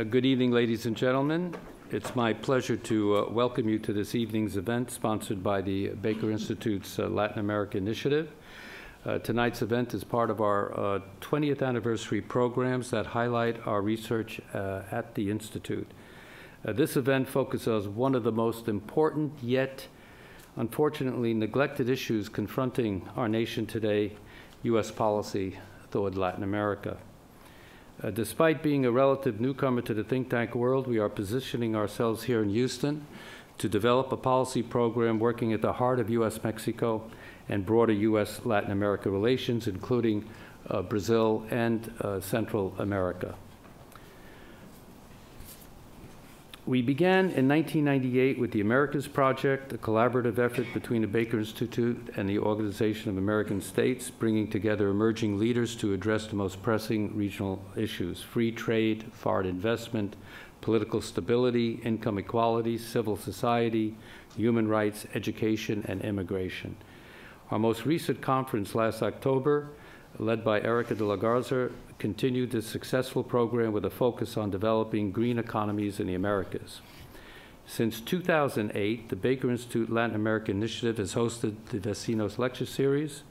Good evening, ladies and gentlemen. It's my pleasure to welcome you to this evening's event sponsored by the Baker Institute's Latin America Initiative. Tonight's event is part of our 20th anniversary programs that highlight our research at the Institute. This event focuses on one of the most important yet unfortunately neglected issues confronting our nation today, U.S. policy toward Latin America. Despite being a relative newcomer to the think tank world, we are positioning ourselves here in Houston to develop a policy program working at the heart of U.S.-Mexico and broader U.S.-Latin America relations, including Brazil and Central America. We began in 1998 with the Americas Project, a collaborative effort between the Baker Institute and the Organization of American States, bringing together emerging leaders to address the most pressing regional issues: free trade, foreign investment, political stability, income equality, civil society, human rights, education, and immigration. Our most recent conference last October, led by Erica de la Garza, continued this successful program with a focus on developing green economies in the Americas. Since 2008, the Baker Institute Latin America Initiative has hosted the Vecinos Lecture Series,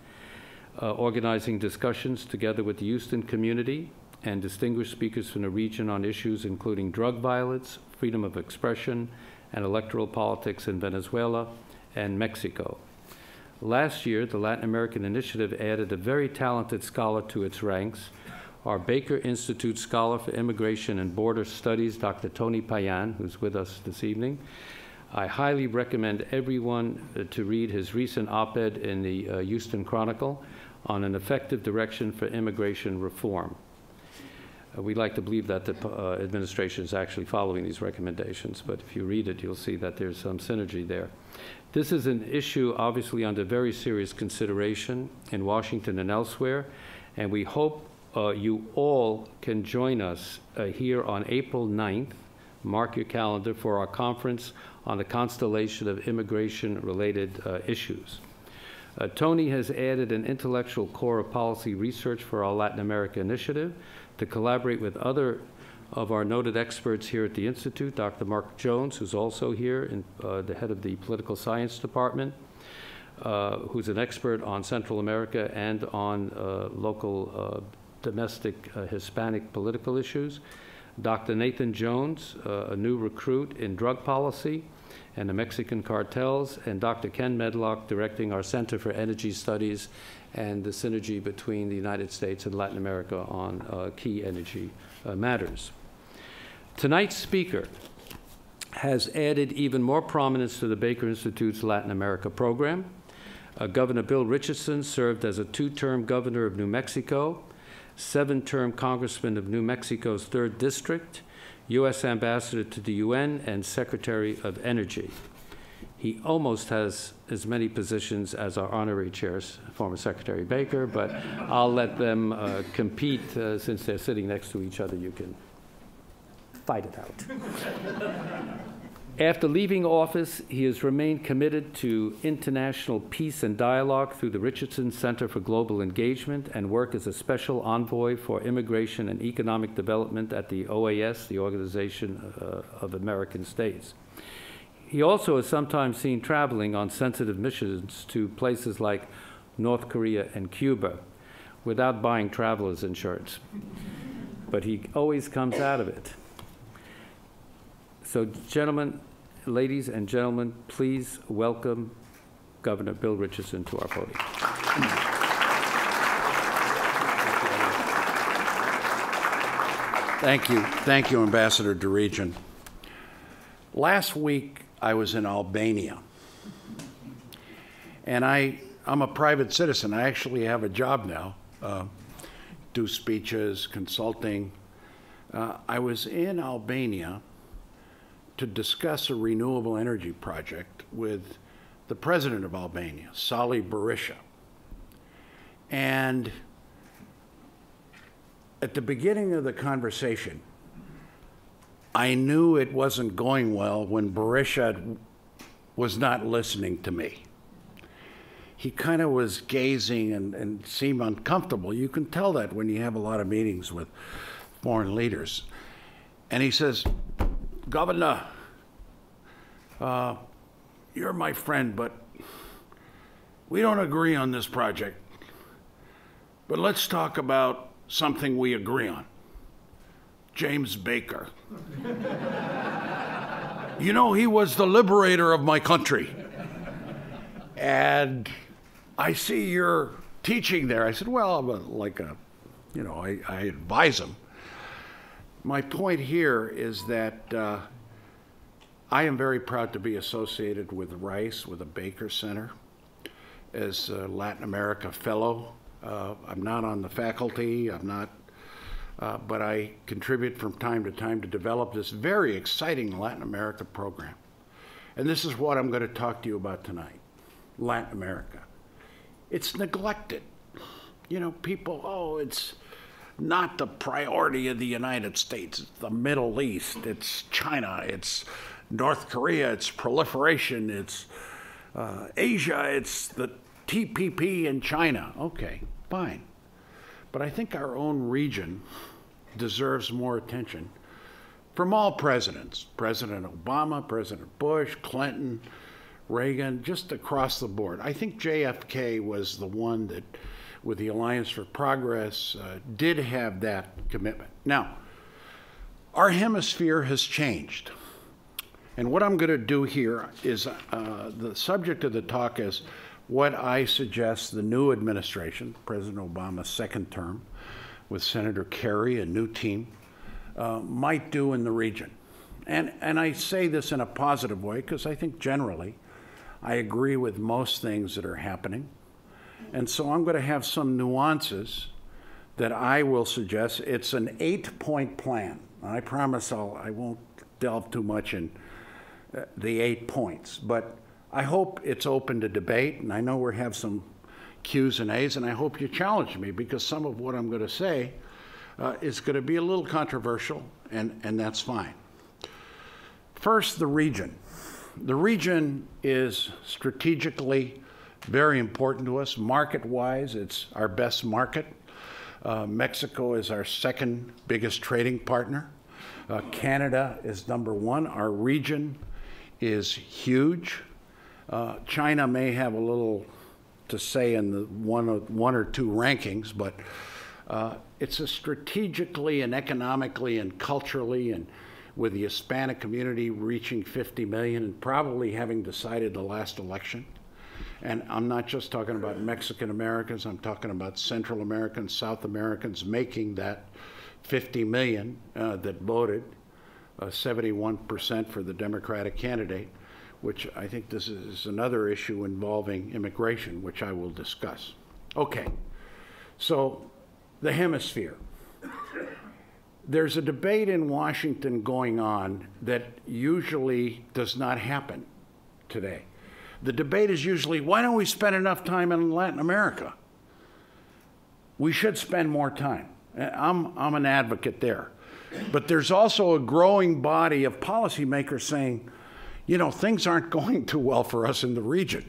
organizing discussions together with the Houston community and distinguished speakers from the region on issues including drug violence, freedom of expression, and electoral politics in Venezuela and Mexico. Last year, the Latin American Initiative added a very talented scholar to its ranks, our Baker Institute Scholar for Immigration and Border Studies, Dr. Tony Payan, who's with us this evening. I highly recommend everyone to read his recent op-ed in the Houston Chronicle on an effective direction for immigration reform. We'd like to believe that the administration is actually following these recommendations, but if you read it, you'll see that there's some synergy there. This is an issue obviously under very serious consideration in Washington and elsewhere, and we hope you all can join us here on April 9th, mark your calendar, for our conference on the constellation of immigration-related issues. Tony has added an intellectual core of policy research for our Latin America initiative to collaborate with other of our noted experts here at the Institute, Dr. Mark Jones, who's also here, the head of the Political Science Department, who's an expert on Central America and on local domestic Hispanic political issues, Dr. Nathan Jones, a new recruit in drug policy and the Mexican cartels, and Dr. Ken Medlock, directing our Center for Energy Studies and the synergy between the United States and Latin America on key energy matters. Tonight's speaker has added even more prominence to the Baker Institute's Latin America program. Governor Bill Richardson served as a two-term governor of New Mexico, seven-term congressman of New Mexico's 3rd District, U.S. ambassador to the UN, and Secretary of Energy. He almost has as many positions as our honorary chairs, former Secretary Baker, but I'll let them compete since they're sitting next to each other. You can fight it out. After leaving office, he has remained committed to international peace and dialogue through the Richardson Center for Global Engagement and work as a special envoy for immigration and economic development at the OAS, the Organization of American States. He also is sometimes seen traveling on sensitive missions to places like North Korea and Cuba without buying traveler's insurance. But he always comes out of it. So, gentlemen, ladies and gentlemen, please welcome Governor Bill Richardson to our podium. Thank you. Thank you, Ambassador DeRegent. Last week, I was in Albania. And I'm a private citizen. I actually have a job now, do speeches, consulting. I was in Albania to discuss a renewable energy project with the president of Albania, Sali Berisha. And at the beginning of the conversation, I knew it wasn't going well when Berisha was not listening to me. He kind of was gazing and seemed uncomfortable. You can tell that when you have a lot of meetings with foreign leaders. And he says, Governor, you're my friend, but we don't agree on this project. But let's talk about something we agree on. James Baker. You know, he was the liberator of my country. And I see you're teaching there. I said, well, I advise him. My point here is that I am very proud to be associated with Rice, with the Baker Center, as a Latin America fellow. I'm not on the faculty, but I contribute from time to time to develop this very exciting Latin America program. And this is what I'm going to talk to you about tonight, Latin America. It's neglected. You know, people, it's not the priority of the United States. It's the Middle East, it's China, it's North Korea, it's proliferation, it's Asia, it's the TPP in China. Okay, fine. But I think our own region deserves more attention from all presidents. President Obama, President Bush, Clinton, Reagan, just across the board. I think JFK was the one that, with the Alliance for Progress, did have that commitment. Now, our hemisphere has changed. And what I'm going to do here is, the subject of the talk is what I suggest the new administration, President Obama's second term, with Senator Kerry, a new team, might do in the region. And I say this in a positive way because I think generally I agree with most things that are happening. And so I'm going to have some nuances that I will suggest. It's an 8-point plan. I promise I won't delve too much in the 8 points, but I hope it's open to debate, and I know we have some Q's and A's, and I hope you challenge me because some of what I'm going to say is going to be a little controversial, and that's fine. First, the region. The region is strategically very important to us. Market-wise, it's our best market. Mexico is our second biggest trading partner. Canada is number one. Our region is huge. China may have a little to say in the one or two rankings, but it's a strategically and economically and culturally, and with the Hispanic community reaching 50 million and probably having decided the last election. And I'm not just talking about Mexican Americans, I'm talking about Central Americans, South Americans making that 50 million that voted, 71% for the Democratic candidate, which I think this is another issue involving immigration, which I will discuss. Okay, so the hemisphere. There's a debate in Washington going on that usually does not happen today. The debate is usually, why don't we spend enough time in Latin America? We should spend more time. I'm an advocate there. But there's also a growing body of policymakers saying, you know, things aren't going too well for us in the region.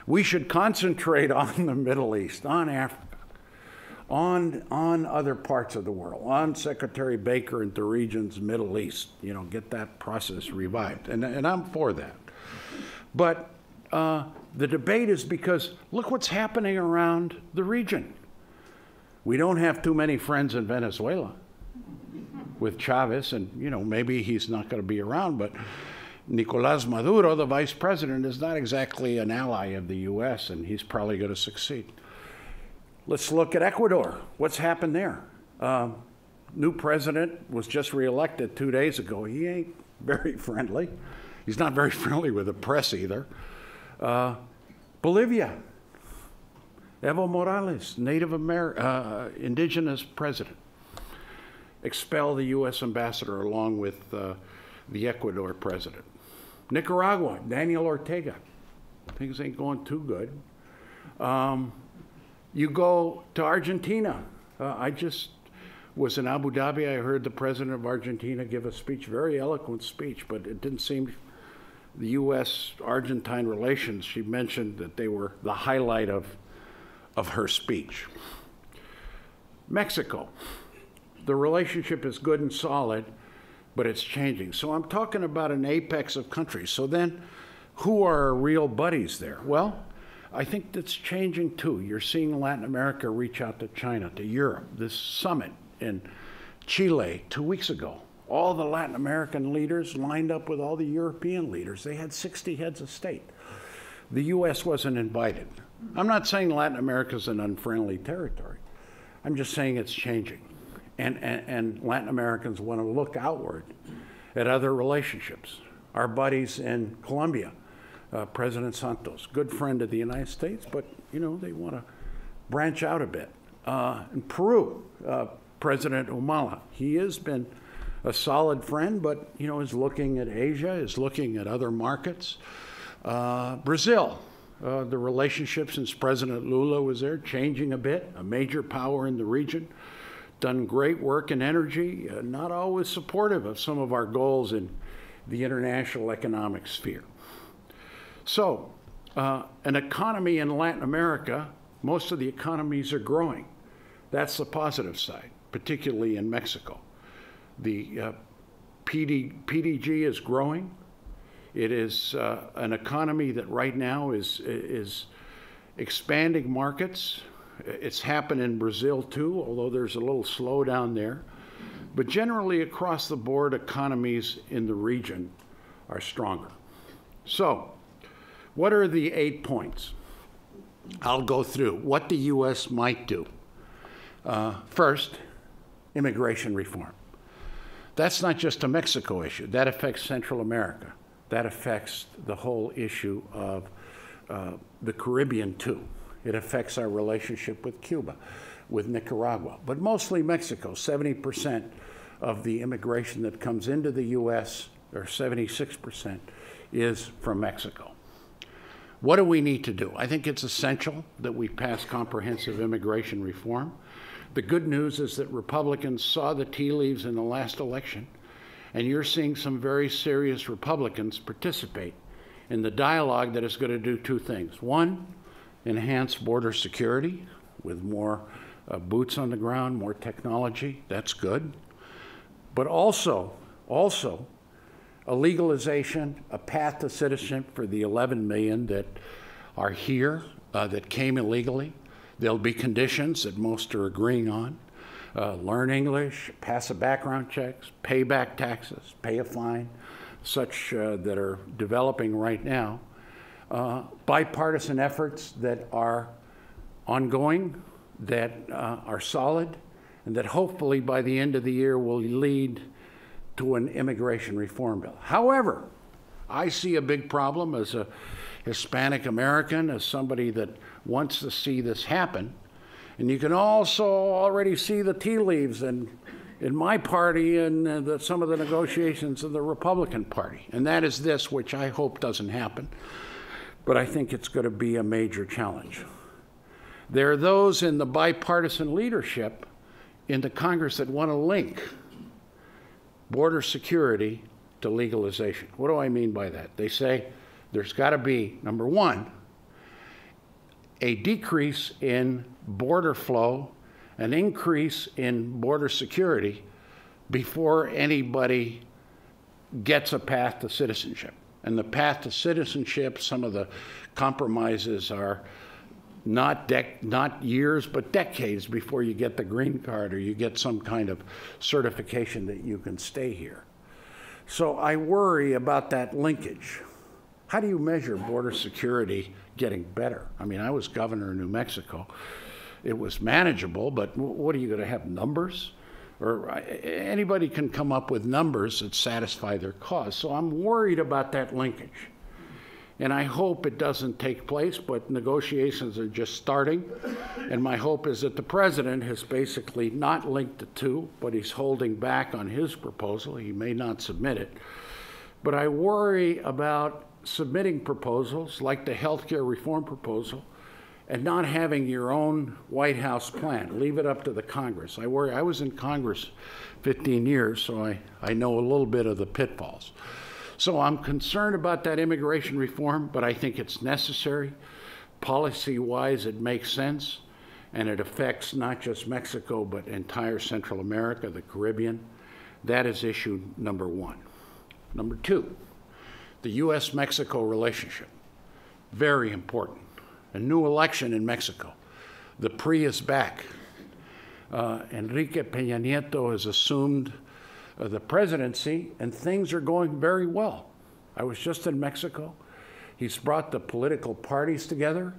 We should concentrate on the Middle East, on Africa, on other parts of the world, on Secretary Baker and the region's Middle East, you know, get that process revived. And I'm for that. But the debate is because look what's happening around the region. We don't have too many friends in Venezuela with Chavez, and, you know, maybe he's not going to be around, but Nicolás Maduro, the vice president, is not exactly an ally of the U.S., and he's probably going to succeed. Let's look at Ecuador. What's happened there? New president was just reelected 2 days ago. He ain't very friendly. He's not very friendly with the press either. Bolivia, Evo Morales, indigenous president, expel the U.S. ambassador along with the Ecuador president. Nicaragua, Daniel Ortega. Things ain't going too good. You go to Argentina. I just was in Abu Dhabi. I heard the president of Argentina give a speech, very eloquent speech, but it didn't seem the U.S.-Argentine relations, she mentioned that they were the highlight of her speech. Mexico. The relationship is good and solid, but it's changing. So I'm talking about an apex of countries. So then, who are our real buddies there? Well, I think that's changing too. You're seeing Latin America reach out to China, to Europe. This summit in Chile 2 weeks ago, all the Latin American leaders lined up with all the European leaders. They had 60 heads of state. The U.S. wasn't invited. I'm not saying Latin America is an unfriendly territory. I'm just saying it's changing. And Latin Americans want to look outward at other relationships. Our buddies in Colombia, President Santos, good friend of the United States, but you know, they want to branch out a bit. In Peru, President Humala, he has been a solid friend, but you know, is looking at Asia, is looking at other markets. Brazil, the relationship since President Lula was there, changing a bit, a major power in the region, done great work in energy, not always supportive of some of our goals in the international economic sphere. So, an economy in Latin America, most of the economies are growing. That's the positive side, particularly in Mexico. The PDG is growing. It is an economy that right now is expanding markets. It's happened in Brazil too, although there's a little slowdown there. But generally across the board, economies in the region are stronger. So, what are the 8 points? I'll go through what the U.S. might do. First, immigration reform. That's not just a Mexico issue. That affects Central America. That affects the whole issue of the Caribbean too. It affects our relationship with Cuba, with Nicaragua, but mostly Mexico. 70% of the immigration that comes into the U.S., or 76%, is from Mexico. What do we need to do? I think it's essential that we pass comprehensive immigration reform. The good news is that Republicans saw the tea leaves in the last election, and you're seeing some very serious Republicans participate in the dialogue that is going to do 2 things. One, enhance border security with more boots on the ground, more technology. That's good. But also a legalization, a path to citizenship for the 11 million that are here, that came illegally. There'll be conditions that most are agreeing on. Learn English, pass a background checks, pay back taxes, pay a fine, such that are developing right now. Bipartisan efforts that are ongoing, that are solid, and that hopefully by the end of the year will lead to an immigration reform bill. However, I see a big problem as a Hispanic American, as somebody that wants to see this happen. And you can also already see the tea leaves in my party and some of the negotiations of the Republican Party. And that is this, which I hope doesn't happen. But I think it's going to be a major challenge. There are those in the bipartisan leadership in the Congress that want to link border security to legalization. What do I mean by that? They say there's got to be, number one, a decrease in border flow, an increase in border security before anybody gets a path to citizenship. And the path to citizenship, some of the compromises are not years, but decades before you get the green card or you get some kind of certification that you can stay here. So I worry about that linkage. How do you measure border security getting better? I mean, I was governor of New Mexico. It was manageable, but what are you going to have, numbers? Or anybody can come up with numbers that satisfy their cause. So I'm worried about that linkage. And I hope it doesn't take place, but negotiations are just starting. And my hope is that the president has basically not linked the two, but he's holding back on his proposal. He may not submit it. But I worry about submitting proposals like the healthcare reform proposal and not having your own White House plan. Leave it up to the Congress. I worry. I was in Congress 15 years, so I know a little bit of the pitfalls. So I'm concerned about that immigration reform, but I think it's necessary. Policy-wise, it makes sense, and it affects not just Mexico, but entire Central America, the Caribbean, That is issue number one. Number two, the U.S.-Mexico relationship. Very important. A new election in Mexico. The PRI is back. Enrique Peña Nieto has assumed the presidency, and things are going very well. I was just in Mexico. He's brought the political parties together.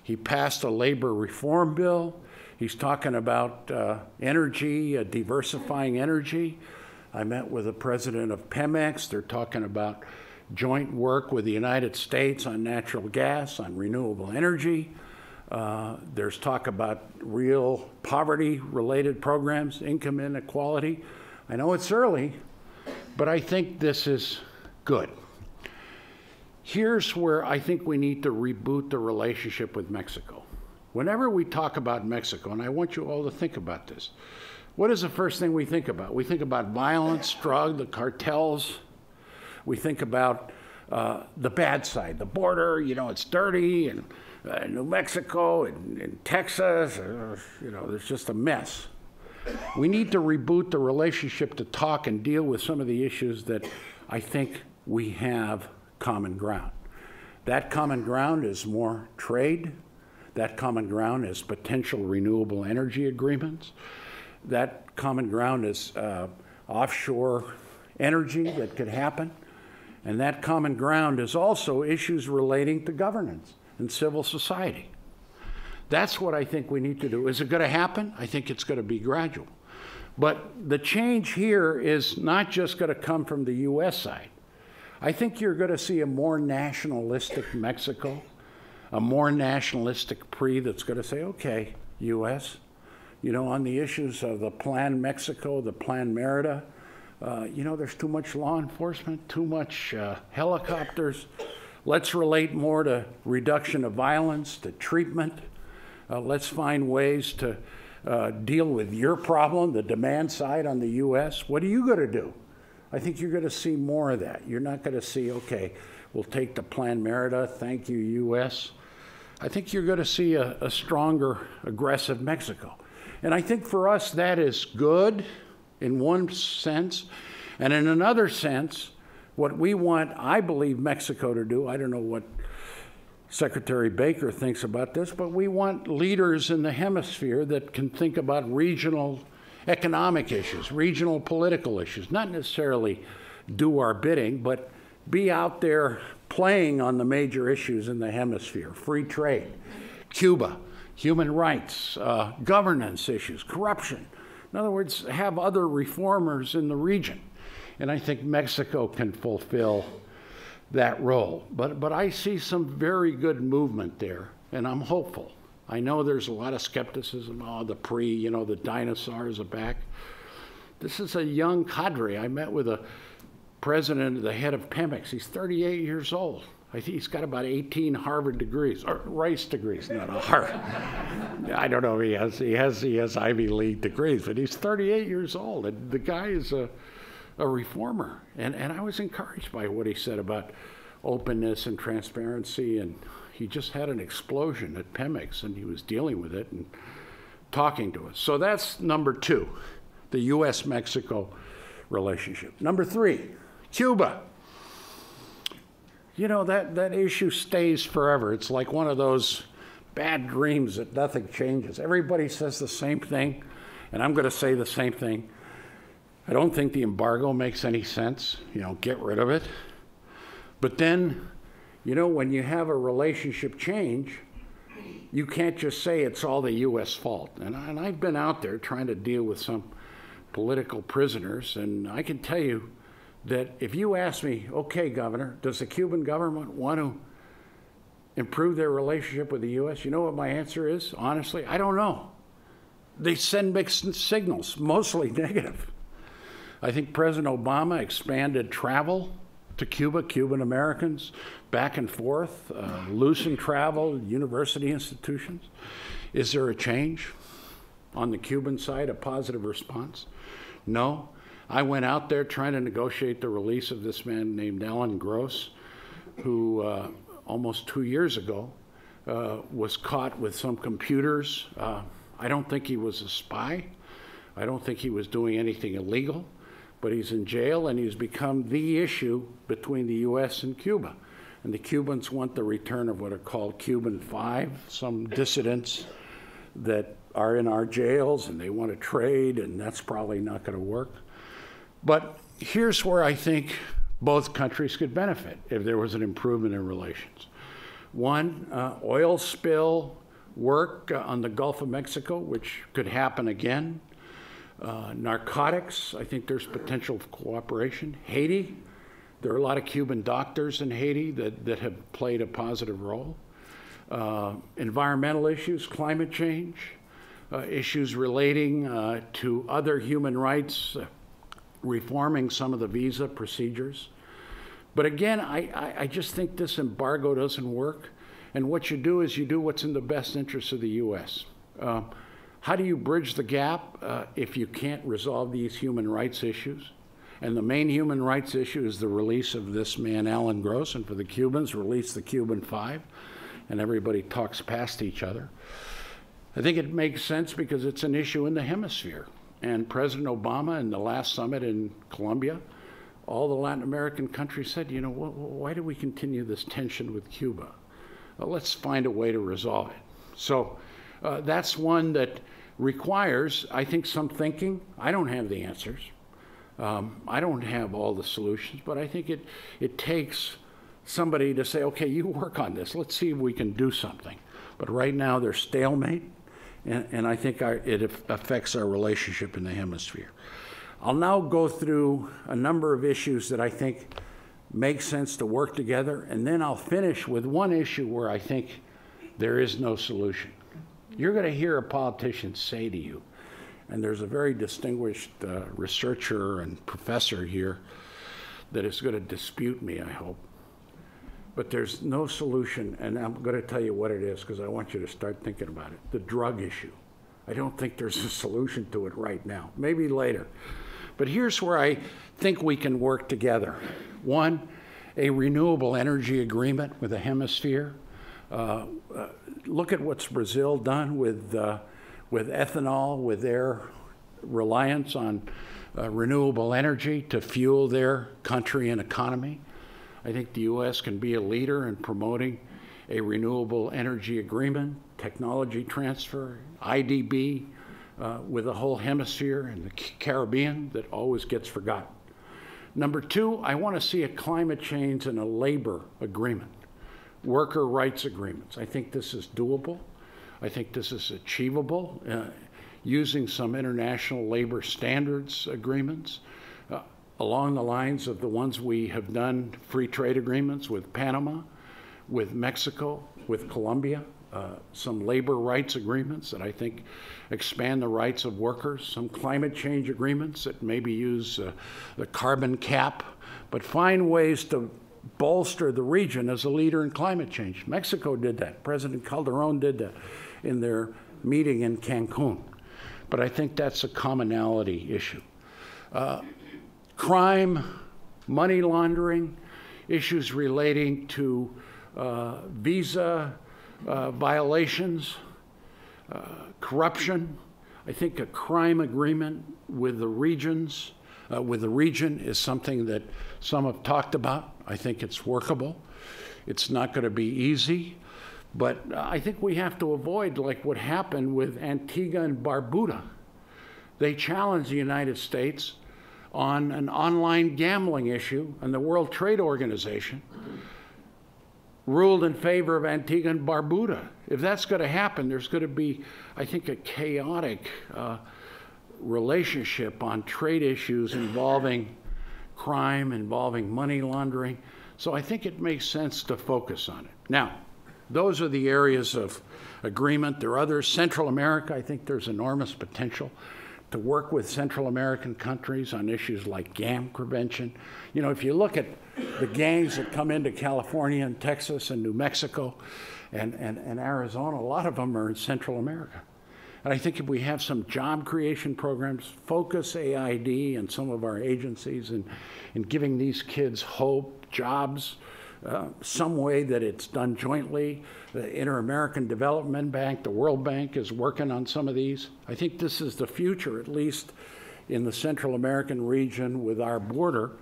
He passed a labor reform bill. He's talking about energy, diversifying energy. I met with the president of Pemex. They're talking about joint work with the United States on natural gas, on renewable energy. There's talk about real poverty-related programs, income inequality. I know it's early, but I think this is good. Here's where I think we need to reboot the relationship with Mexico. Whenever we talk about Mexico, and I want you all to think about this, what is the first thing we think about? We think about violence, drug, the cartels. We think about the bad side, the border, you know, it's dirty, and New Mexico and Texas, you know, there's just a mess. We need to reboot the relationship to talk and deal with some of the issues that I think we have common ground. That common ground is more trade. That common ground is potential renewable energy agreements. That common ground is offshore energy that could happen. And that common ground is also issues relating to governance and civil society. That's what I think we need to do. Is it going to happen? I think it's going to be gradual. But the change here is not just going to come from the U.S. side. I think you're going to see a more nationalistic Mexico, a more nationalistic PRI that's going to say, okay, U.S., you know, on the issues of the Plan Mexico, the Plan Merida, you know, there's too much law enforcement, too much helicopters. Let's relate more to reduction of violence, to treatment. Let's find ways to deal with your problem, the demand side on the U.S. What are you going to do? I think you're going to see more of that. You're not going to see, okay, we'll take the Plan Merida, thank you, U.S. I think you're going to see a stronger, aggressive Mexico. And I think for us that is good in one sense. And in another sense, what we want, I believe, Mexico to do, I don't know what Secretary Baker thinks about this, but we want leaders in the hemisphere that can think about regional economic issues, regional political issues, not necessarily do our bidding, but be out there playing on the major issues in the hemisphere: free trade, Cuba, human rights, governance issues, corruption. In other words, have other reformers in the region. And I think Mexico can fulfill that role. But I see some very good movement there, and I'm hopeful. I know there's a lot of skepticism. Oh, the PRI, you know, the dinosaurs are back. This is a young cadre. I met with a president, the head of Pemex. He's 38 years old. I think he's got about 18 Harvard degrees, or Rice degrees, not a Harvard. I don't know if he has Ivy League degrees, but he's 38 years old, and the guy is a reformer. And I was encouraged by what he said about openness and transparency, and he just had an explosion at Pemex, and he was dealing with it and talking to us. So that's number two, the U.S.-Mexico relationship. Number three, Cuba. You know, that issue stays forever. It's like one of those bad dreams that nothing changes. Everybody says the same thing, and I'm going to say the same thing. I don't think the embargo makes any sense. You know, get rid of it. But then, you know, when you have a relationship change, you can't just say it's all the U.S. fault. And I've been out there trying to deal with some political prisoners, and I can tell you that if you ask me, okay, Governor, does the Cuban government want to improve their relationship with the U.S.? You know what my answer is? Honestly, I don't know. They send mixed signals, mostly negative. I think President Obama expanded travel to Cuba, Cuban Americans, back and forth, loosened travel, university institutions. Is there a change on the Cuban side, a positive response? No. I went out there trying to negotiate the release of this man named Alan Gross, who almost 2 years ago was caught with some computers. I don't think he was a spy. I don't think he was doing anything illegal. but he's in jail, and he's become the issue between the U.S. and Cuba. And the Cubans want the return of what are called Cuban 5, some dissidents that are in our jails, and they want to trade, and that's probably not going to work. But here's where I think both countries could benefit if there was an improvement in relations. One, oil spill work on the Gulf of Mexico, which could happen again. Narcotics, I think there's potential for cooperation. Haiti, there are a lot of Cuban doctors in Haiti that have played a positive role. Environmental issues, climate change, issues relating to other human rights, reforming some of the visa procedures. But again, I just think this embargo doesn't work. And what you do is you do what's in the best interest of the U.S. How do you bridge the gap if you can't resolve these human rights issues? And the main human rights issue is the release of this man, Alan Gross, and for the Cubans, release the Cuban 5, and everybody talks past each other. I think it makes sense because it's an issue in the hemisphere. And President Obama, in the last summit in Colombia, all the Latin American countries said, you know, why do we continue this tension with Cuba? Well, let's find a way to resolve it. So that's one that requires, I think, some thinking. I don't have the answers. I don't have all the solutions, but I think it takes somebody to say, okay, you work on this. Let's see if we can do something. But right now, there's stalemate, and I think it affects our relationship in the hemisphere. I'll now go through a number of issues that I think make sense to work together, and then I'll finish with one issue where I think there is no solution. You're going to hear a politician say to you, and there's a very distinguished researcher and professor here that is going to dispute me, I hope. But there's no solution, and I'm going to tell you what it is because I want you to start thinking about it. The drug issue. I don't think there's a solution to it right now. Maybe later. But here's where I think we can work together. One, a renewable energy agreement with the hemisphere. Look at what's Brazil done with ethanol, with their reliance on renewable energy to fuel their country and economy. I think the U.S. can be a leader in promoting a renewable energy agreement, technology transfer, IDB, with the whole hemisphere and the Caribbean that always gets forgotten. Number two, I want to see a climate change and a labor agreement, worker rights agreements. I think this is doable. I think this is achievable using some international labor standards agreements along the lines of the ones we have done, free trade agreements with Panama, with Mexico, with Colombia, some labor rights agreements that I think expand the rights of workers, some climate change agreements that maybe use the carbon cap, but find ways to bolster the region as a leader in climate change. Mexico did that. President Calderon did that in their meeting in Cancun. But I think that's a commonality issue. Crime, money laundering, issues relating to visa violations, corruption. I think a crime agreement with the region is something that some have talked about. I think it's workable. It's not going to be easy, but I think we have to avoid like what happened with Antigua and Barbuda. They challenged the United States on an online gambling issue, and the World Trade Organization ruled in favor of Antigua and Barbuda. If that's going to happen, there's going to be, I think, a chaotic relationship on trade issues involving crime, involving money laundering. So I think it makes sense to focus on it. Now, those are the areas of agreement. There are others. Central America, I think there's enormous potential to work with Central American countries on issues like gang prevention. You know, if you look at the gangs that come into California and Texas and New Mexico and Arizona, a lot of them are in Central America. And I think if we have some job creation programs, focus AID and some of our agencies in giving these kids hope, jobs, some way that it's done jointly. The Inter-American Development Bank, the World Bank is working on some of these. I think this is the future, at least in the Central American region with our border,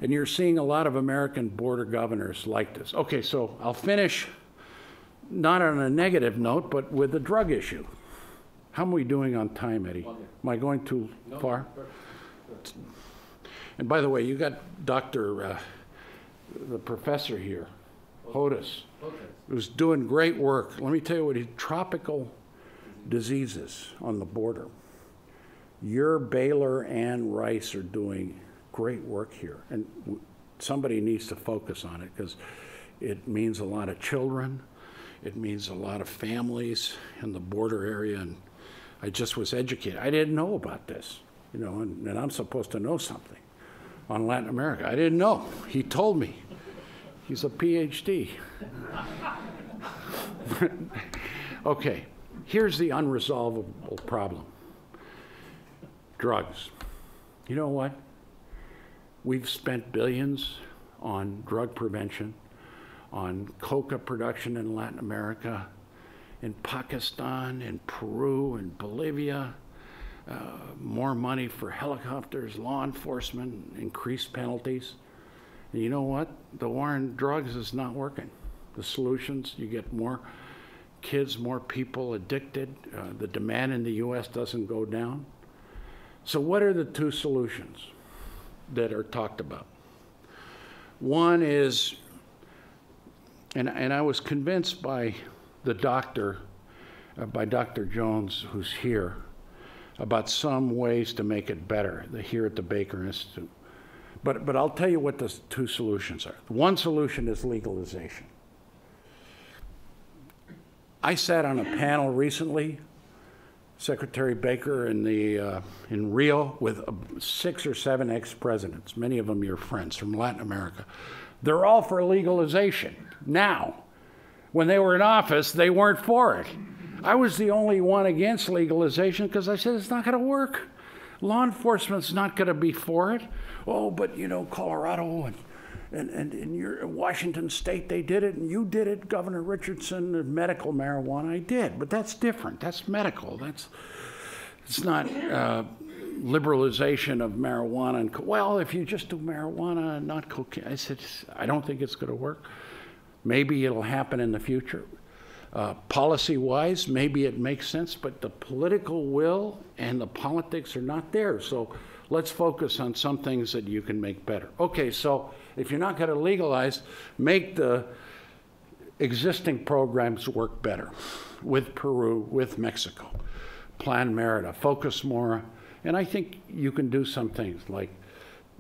and you're seeing a lot of American border governors like this. Okay, so I'll finish not on a negative note, but with the drug issue. How am we doing on time, Eddie? Am I going too far? And by the way, you got the professor here, Hodes, who's doing great work. Let me tell you what tropical diseases on the border. Your Baylor and Rice are doing great work here, and somebody needs to focus on it because it means a lot of children, it means a lot of families in the border area, and I just was educated. I didn't know about this, you know, and I'm supposed to know something on Latin America. I didn't know. He told me. He's a PhD. Okay, here's the unresolvable problem. Drugs. You know what? We've spent billions on drug prevention, on coca production in Latin America, in Pakistan, in Peru, in Bolivia, more money for helicopters, law enforcement, increased penalties. And you know what? The war on drugs is not working. The solutions, you get more kids, more people addicted. The demand in the U.S. doesn't go down. So what are the two solutions that are talked about? One is, and I was convinced by the doctor, by Dr. Jones, who's here, about some ways to make it better here at the Baker Institute. But I'll tell you what the two solutions are. One solution is legalization. I sat on a panel recently, Secretary Baker in Rio, with 6 or 7 ex-presidents, many of them your friends from Latin America. They're all for legalization now. When they were in office, they weren't for it. I was the only one against legalization because I said it's not going to work. Law enforcement's not going to be for it. Oh, but you know, Colorado and in your Washington State, they did it, and you did it, Governor Richardson, medical marijuana. I did, but that's different. That's medical. It's not liberalization of marijuana. And well, if you just do marijuana and not cocaine, I said, I don't think it's going to work. Maybe it'll happen in the future. Policy-wise, maybe it makes sense, but the political will and the politics are not there. So let's focus on some things that you can make better. Okay, so if you're not going to legalize, make the existing programs work better with Peru, with Mexico. Plan Merida, focus more. And I think you can do some things like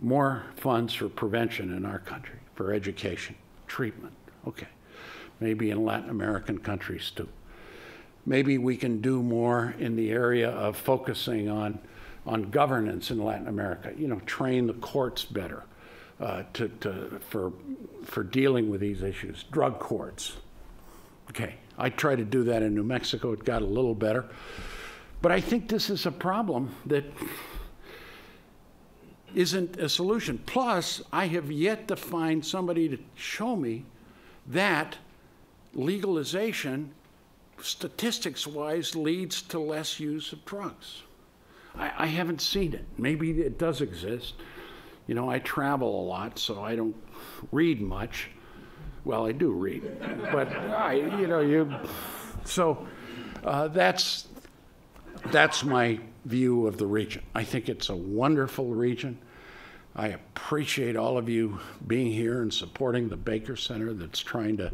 more funds for prevention in our country, for education, treatment. Okay. Maybe in Latin American countries too. Maybe we can do more in the area of focusing on governance in Latin America. You know, train the courts better for dealing with these issues. Drug courts. Okay, I tried to do that in New Mexico. It got a little better. But I think this is a problem that isn't a solution. Plus, I have yet to find somebody to show me that legalization, statistics-wise, leads to less use of drugs. I haven't seen it. Maybe it does exist. You know, I travel a lot, so I don't read much. Well, I do read, but that's my view of the region. I think it's a wonderful region. I appreciate all of you being here and supporting the Baker Center that's trying to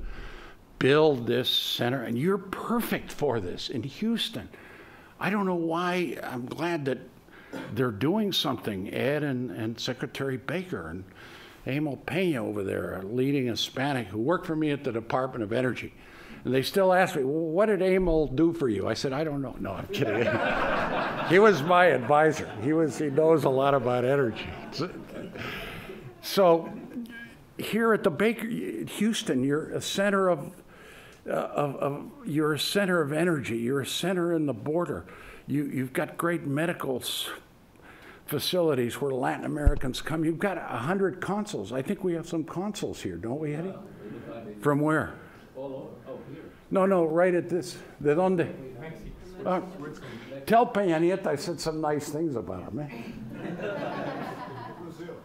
build this center, and you're perfect for this in Houston. I don't know why. I'm glad that they're doing something, Ed and Secretary Baker and Emil Pena over there, a leading Hispanic who worked for me at the Department of Energy. And they still ask me, well, what did Emil do for you? I said, I don't know. No, I'm kidding. He was my advisor. He knows a lot about energy. So here at the Baker, Houston, you're a center of energy. You're a center in the border. You've got great medical facilities where Latin Americans come. You've got 100 consuls. I think we have some consuls here, don't we, Eddie? From where? All over. Oh, here. No, right at this. ¿De dónde? Tell Peña Nieto I said some nice things about him, eh?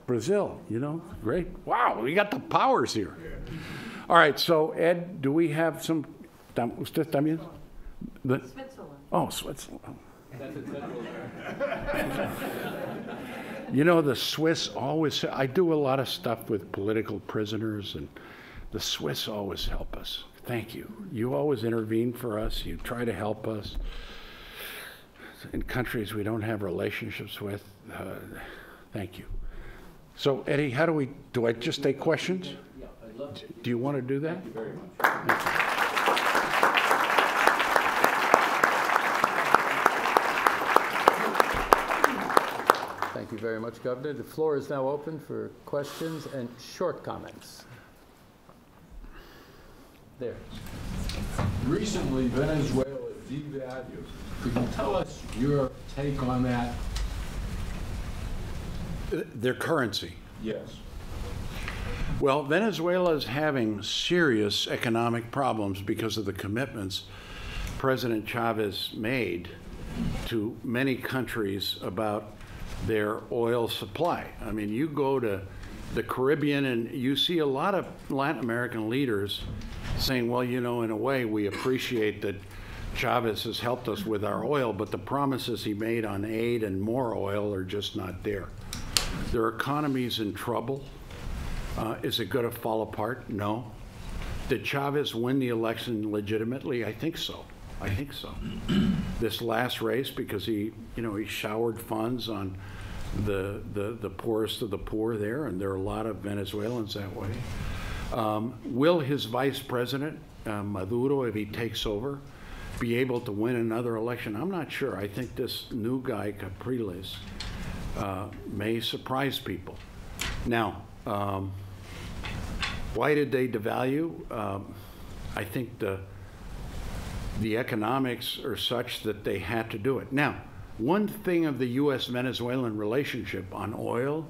Brazil, you know, great. Wow, we got the powers here. All right, so Ed, do we have some, ¿usted también? Switzerland. Oh, Switzerland. You know, the Swiss always, I do a lot of stuff with political prisoners, and the Swiss always help us. Thank you. You always intervene for us. You try to help us in countries we don't have relationships with. Thank you. So, Eddie, how do I just take questions? Yeah, I'd love to. Do you want to do that? Thank you very much. Thank you very much, Governor. The floor is now open for questions and short comments. There. Recently, Venezuela devalued. Could you tell us your take on that? Their currency. Yes. Well, Venezuela is having serious economic problems because of the commitments President Chavez made to many countries about their oil supply. I mean, you go to the Caribbean and you see a lot of Latin American leaders saying, well, you know, in a way, we appreciate that Chavez has helped us with our oil, but the promises he made on aid and more oil are just not there. Their economy's in trouble. Is it going to fall apart? No. Did Chavez win the election legitimately? I think so. I think so. This last race, because he showered funds on the poorest of the poor there, and there are a lot of Venezuelans that way. Will his vice president, Maduro, if he takes over, be able to win another election? I'm not sure. I think this new guy, Capriles, may surprise people. Now, why did they devalue? I think the economics are such that they had to do it. Now, one thing of the U.S.-Venezuelan relationship on oil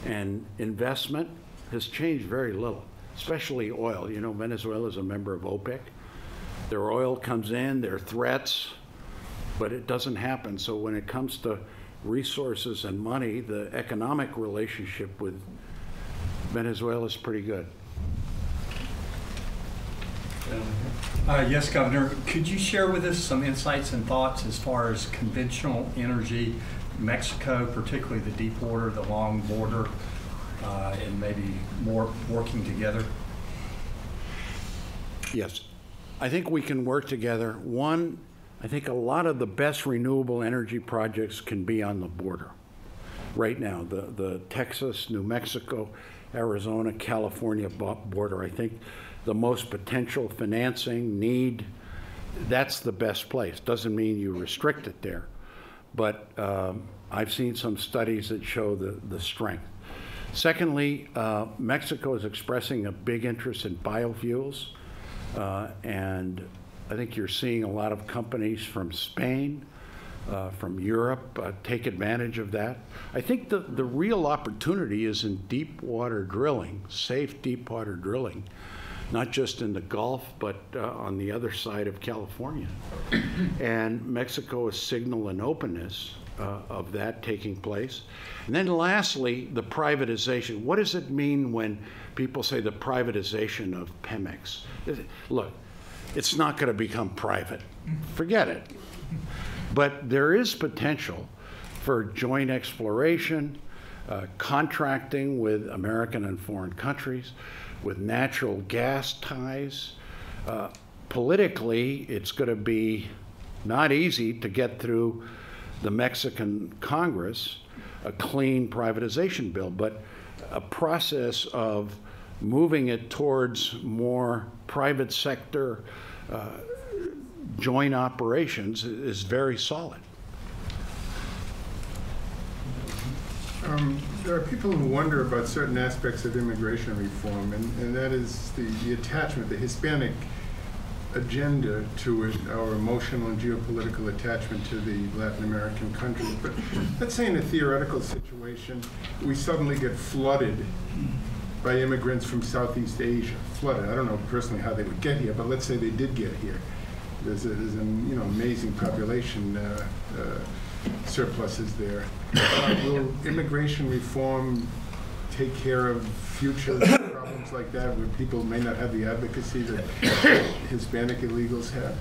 and investment has changed very little, especially oil. You know, Venezuela is a member of OPEC. Their oil comes in, there are threats, but it doesn't happen. So when it comes to resources and money, the economic relationship with Venezuela is pretty good. Yes, Governor. Could you share with us some insights and thoughts as far as conventional energy, Mexico, particularly the deep water, the long border, and maybe more working together? Yes. I think we can work together. One, I think a lot of the best renewable energy projects can be on the border. Right now, the Texas, New Mexico, Arizona, California border, I think the most potential financing need, that's the best place. Doesn't mean you restrict it there, but I've seen some studies that show the strength. Secondly, Mexico is expressing a big interest in biofuels, and I think you're seeing a lot of companies from Spain, from Europe, take advantage of that. I think the real opportunity is in deep water drilling, safe deep water drilling, not just in the Gulf, but on the other side of California. And Mexico has signaled an openness of that taking place. And then lastly, the privatization. What does it mean when people say the privatization of Pemex? Look, it's not going to become private. Forget it. But there is potential for joint exploration, contracting with American and foreign countries, with natural gas ties. Politically, it's going to be not easy to get through the Mexican Congress a clean privatization bill, but a process of moving it towards more private sector joint operations is very solid. There are people who wonder about certain aspects of immigration reform, and that is the attachment, the Hispanic agenda to it, our emotional and geopolitical attachment to the Latin American countries. But let's say in a theoretical situation, we suddenly get flooded by immigrants from Southeast Asia. Flooded. I don't know personally how they would get here, but let's say they did get here. There's an amazing population surpluses there. Will immigration reform take care of future problems like that, where people may not have the advocacy that Hispanic illegals have?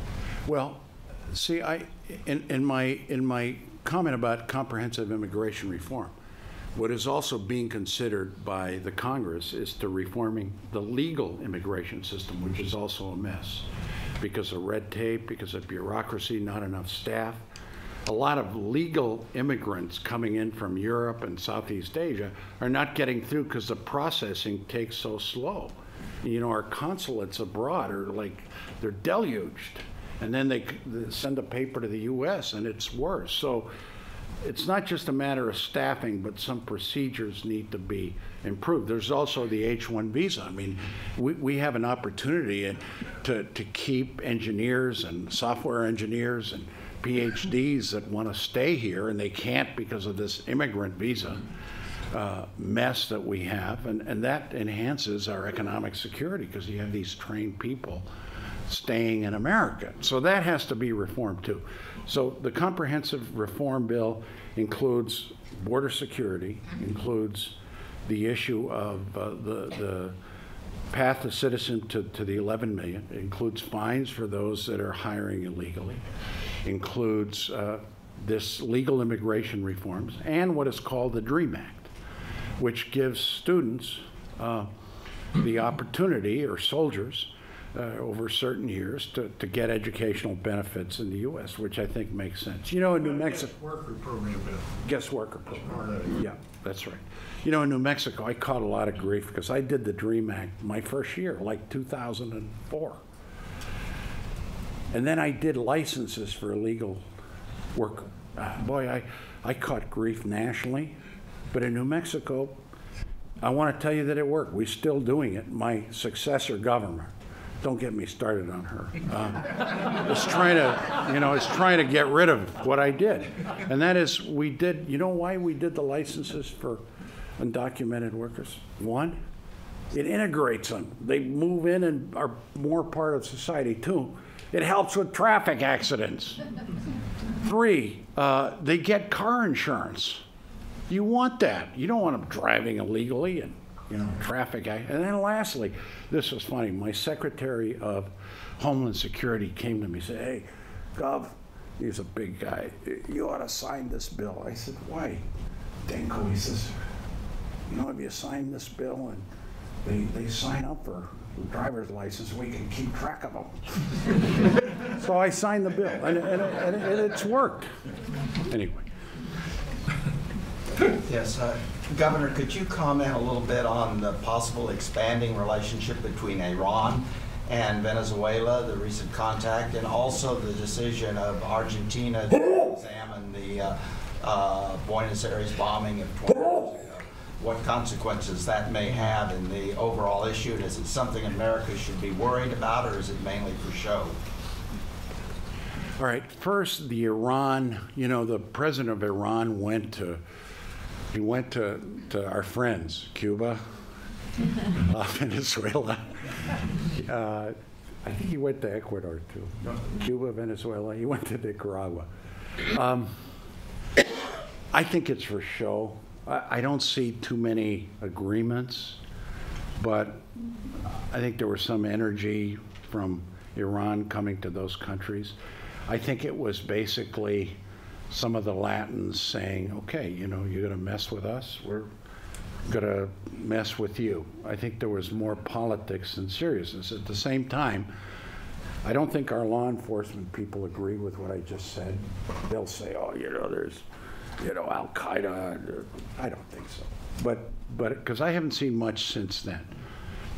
Well, see, in my comment about comprehensive immigration reform, what is also being considered by the Congress is to reforming the legal immigration system, which is also a mess because of red tape, because of bureaucracy, not enough staff. A lot of legal immigrants coming in from Europe and Southeast Asia are not getting through because the processing takes so slow. You know, our consulates abroad are like, they're deluged. And then they send a paper to the US and it's worse. So it's not just a matter of staffing, but some procedures need to be improved. There's also the H-1 visa. I mean, we have an opportunity to keep engineers and software engineers and PhDs that want to stay here, and they can't because of this immigrant visa mess that we have, and that enhances our economic security because you have these trained people staying in America. So that has to be reformed too. So the comprehensive reform bill includes border security, includes the issue of the path to citizen to the 11 million. It includes fines for those that are hiring illegally. Includes this legal immigration reforms and what is called the DREAM Act, which gives students the opportunity, or soldiers, over certain years to get educational benefits in the U.S., which I think makes sense. You know, in New Mexico... Guest worker program. Guest worker program. Yeah, that's right. You know, in New Mexico, I caught a lot of grief because I did the DREAM Act my first year, like 2004. And then I did licenses for illegal work. Boy, I caught grief nationally. But in New Mexico, I want to tell you that it worked. We're still doing it. My successor governor, don't get me started on her, is trying to get rid of what I did. And that is, we did, you know why we did the licenses for undocumented workers? One, it integrates them. They move in and are more part of society. Two, it helps with traffic accidents. Three, they get car insurance. You want that. You don't want them driving illegally and, you know, traffic. And then lastly, this was funny. My Secretary of Homeland Security came to me and said, "Hey, Gov," he's a big guy, "you ought to sign this bill." I said, "Why?" Denko, he says, "You know, if you sign this bill and they sign up for a driver's license, we can keep track of them." So I signed the bill, and it's worked. Anyway. Yes, Governor, could you comment a little bit on the possible expanding relationship between Iran and Venezuela, the recent contact, and also the decision of Argentina to examine the Buenos Aires bombing of 20 years ago? What consequences that may have in the overall issue? Is it something America should be worried about, or is it mainly for show? All right, first, the Iran, you know, the president of Iran went to our friends, Cuba, Venezuela. I think he went to Ecuador too. Cuba, Venezuela, he went to Nicaragua. I think it's for show. I don't see too many agreements, but I think there was some energy from Iran coming to those countries. I think it was basically some of the Latins saying, okay, you know, you're going to mess with us, we're going to mess with you. I think there was more politics than seriousness. At the same time, I don't think our law enforcement people agree with what I just said. They'll say, oh, you know, there's, you know, Al-Qaeda. I don't think so. But because I haven't seen much since then.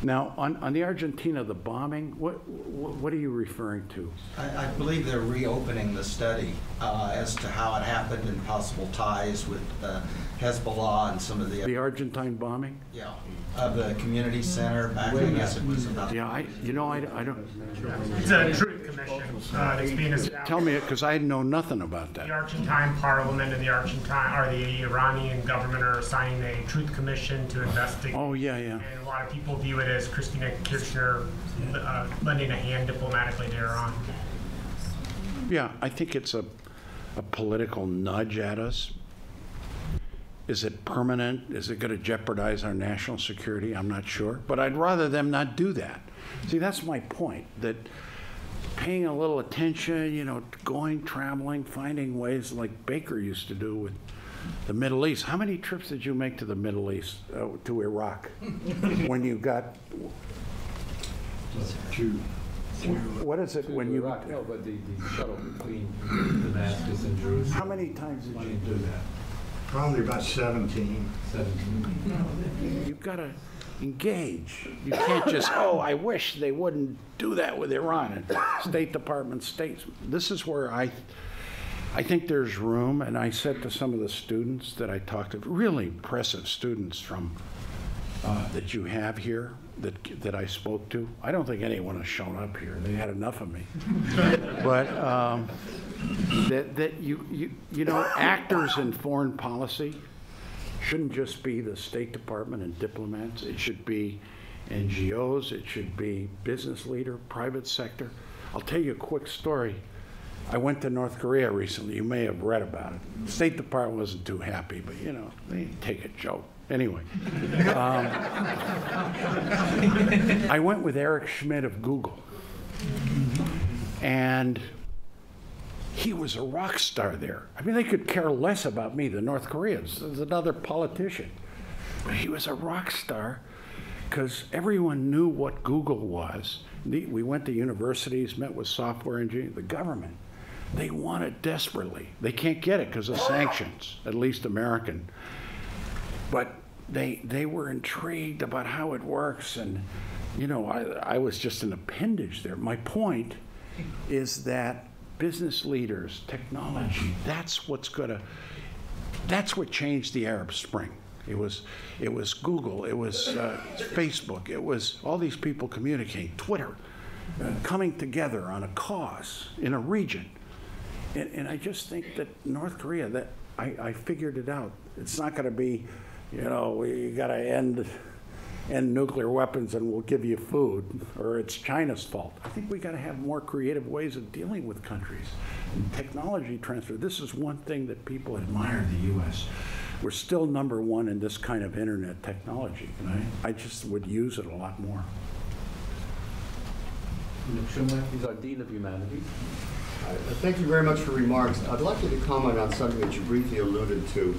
Now, on the Argentina, the bombing, what are you referring to? I believe they're reopening the study as to how it happened and possible ties with Hezbollah and some of the... The Argentine bombing? Yeah, of the community center back, I guess it was about... Yeah, I don't... It's a truth commission that's being established. Tell me, because I know nothing about that. The Argentine Parliament and the Iranian government are assigning a truth commission to investigate. Oh, yeah, yeah. And a lot of people view it as Christina Kirchner lending a hand diplomatically to Iran. Yeah, I think it's a political nudge at us. Is it permanent? Is it going to jeopardize our national security? I'm not sure. But I'd rather them not do that. See, that's my point, that paying a little attention, you know, going, traveling, finding ways like Baker used to do with the Middle East. How many trips did you make to the Middle East, to Iraq, when you got... What is it when you... Iraq, no, but the shuttle between Damascus and Jerusalem. How many times did you do that? Probably about 17. 17. You've got to engage. You can't just, oh, I wish they wouldn't do that with Iran. And State Department states. This is where I think there's room, and I said to some of the students that I talked to, really impressive students from that you have here, that I spoke to. I don't think anyone has shown up here. They had enough of me. But that you know, actors in foreign policy shouldn't just be the State Department and diplomats. It should be NGOs. It should be business leader, private sector. I'll tell you a quick story. I went to North Korea recently. You may have read about it. The State Department wasn't too happy, but you know, they take a joke. Anyway, I went with Eric Schmidt of Google, and he was a rock star there. I mean, they could care less about me than North Koreans. There's another politician. But he was a rock star because everyone knew what Google was. We went to universities, met with software engineers, the government. They want it desperately. They can't get it because of sanctions, at least American. But they were intrigued about how it works, and you know, I was just an appendage there. My point is that business leaders, technology, that's what changed the Arab Spring. It was Google, it was Facebook, it was all these people communicating, Twitter, coming together on a cause in a region. And I just think that North Korea, that I figured it out. It's not going to be, you know, we got to end nuclear weapons and we'll give you food, or it's China's fault. I think we got to have more creative ways of dealing with countries. And technology transfer, this is one thing that people admire in the U.S. We're still #1 in this kind of internet technology, and I just would use it a lot more. He's our Dean of Humanities. Thank you very much for remarks. I'd like you to comment on something that you briefly alluded to,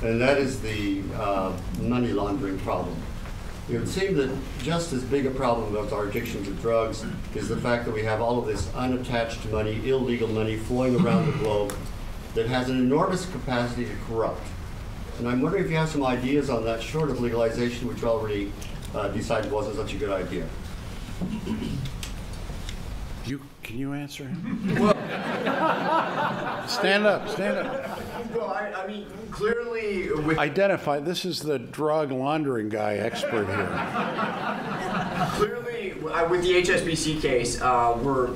and that is the money laundering problem. It would seem that just as big a problem with our addiction to drugs is the fact that we have all of this unattached money, illegal money flowing around the globe that has an enormous capacity to corrupt. And I'm wondering if you have some ideas on that, short of legalization, which we already decided wasn't such a good idea. Can you answer him? Well, stand up. Well, I mean, clearly with... Identify, this is the drug laundering guy expert here. Clearly, with the HSBC case, we're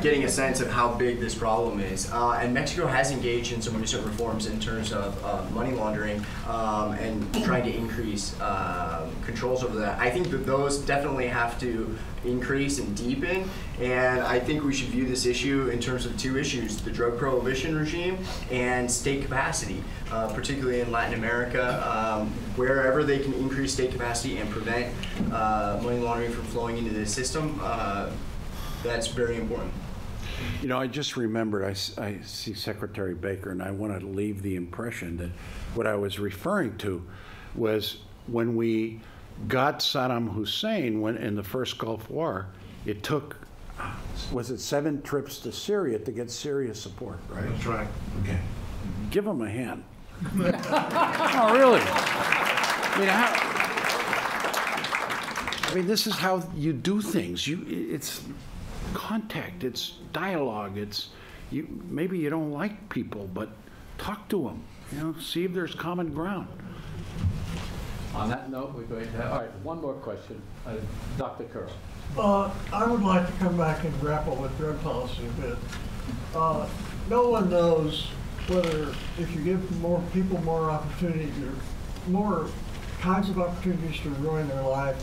getting a sense of how big this problem is. And Mexico has engaged in some recent reforms in terms of money laundering and trying to increase controls over that. I think that those definitely have to increase and deepen, and I think we should view this issue in terms of two issues: the drug prohibition regime and state capacity, particularly in Latin America. Wherever they can increase state capacity and prevent money laundering from flowing into the system, that's very important. You know, I just remembered, I see Secretary Baker, and I want to leave the impression that what I was referring to was when we got Saddam Hussein in the first Gulf War, it took, was it 7 trips to Syria to get Syria support, right? That's right. Okay. Give him a hand. Oh, really? I mean, this is how you do things. It's contact, it's dialogue, maybe you don't like people, but talk to them, you know, see if there's common ground. On that note, we're going to have, all right, one more question. Dr. Curl. I would like to come back and grapple with drug policy a bit. No one knows whether if you give more people more opportunities or more kinds of opportunities to ruin their life,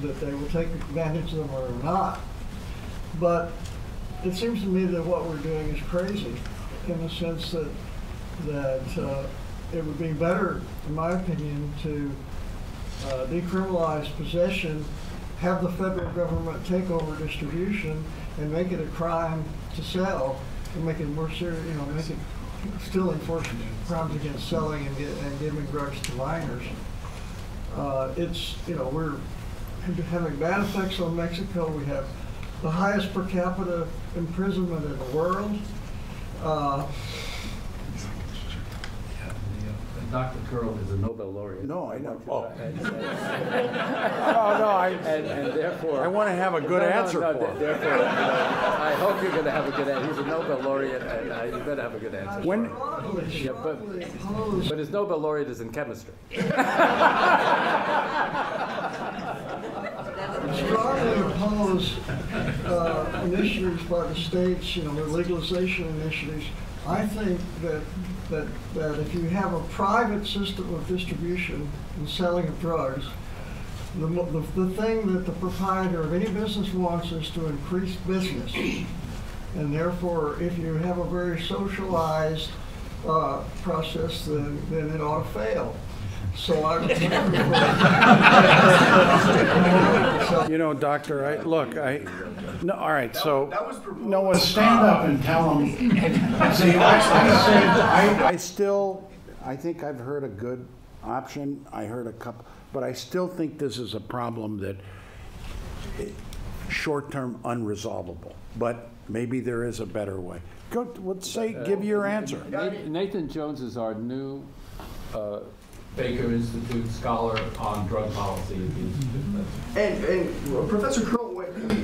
that they will take advantage of them or not. But it seems to me that what we're doing is crazy, in the sense that it would be better, in my opinion, to decriminalize possession, have the federal government take over distribution, and make it a crime to sell, and make it more serious, make it still enforce crimes against selling and giving drugs to minors. We're having bad effects on Mexico. We have the highest per capita imprisonment in the world. Dr. Curl is a Nobel laureate. No, I know. Oh. And therefore, I want to have a good answer for him. Therefore, I hope you're going to have a good answer. He's a Nobel laureate, and you better have a good answer. But his Nobel laureate is in chemistry. Strongly oppose initiatives by the states, the legalization initiatives. I think that if you have a private system of distribution and selling of drugs, the thing that the proprietor of any business wants is to increase business. And therefore, if you have a very socialized process, then it ought to fail. So I would Doctor, all right, so, Noah, stand up and tell them. See, I think I've heard a good option. I heard a couple, but I still think this is a problem that short-term unresolvable, but maybe there is a better way. Go, give your answer. Nathan Jones is our new Baker Institute scholar on drug policy. And Professor Curl,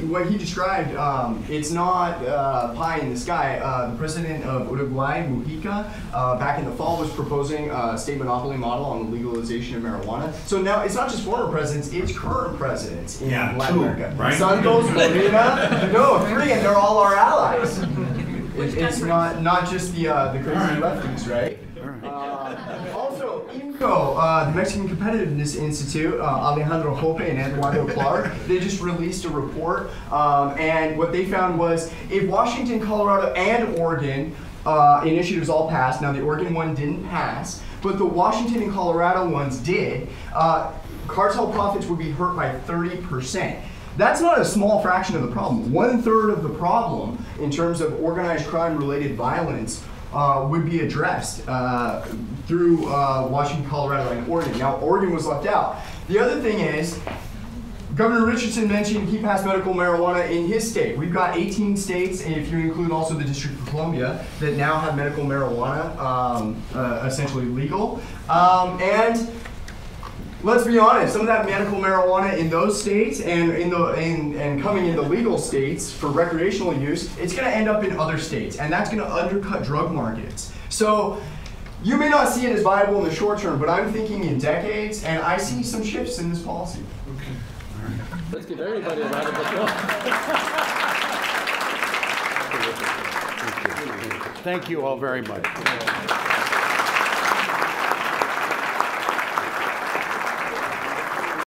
what he described, it's not pie in the sky. The president of Uruguay, Mujica, back in the fall was proposing a state monopoly model on the legalization of marijuana. So now it's not just former presidents, it's current presidents in Latin America. Right? Santos, Molina, three, and they're all our allies. It's not just the crazy lefties, right? Also, IMCO, the Mexican Competitiveness Institute, Alejandro Hope and Eduardo Clark, they just released a report, and what they found was if Washington, Colorado, and Oregon initiatives all passed, now the Oregon one didn't pass, but the Washington and Colorado ones did, cartel profits would be hurt by 30%. That's not a small fraction of the problem. 1/3 of the problem in terms of organized crime-related violence would be addressed through Washington, Colorado, and Oregon. Now, Oregon was left out. The other thing is, Governor Richardson mentioned he passed medical marijuana in his state. We've got 18 states, and if you include also the District of Columbia, that now have medical marijuana essentially legal. And let's be honest, some of that medical marijuana in those states and coming in the legal states for recreational use, it's going to end up in other states, and that's going to undercut drug markets. So you may not see it as viable in the short term, but I'm thinking in decades, and I see some shifts in this policy. Okay. All right. Let's give everybody a round of applause. Thank you all very much.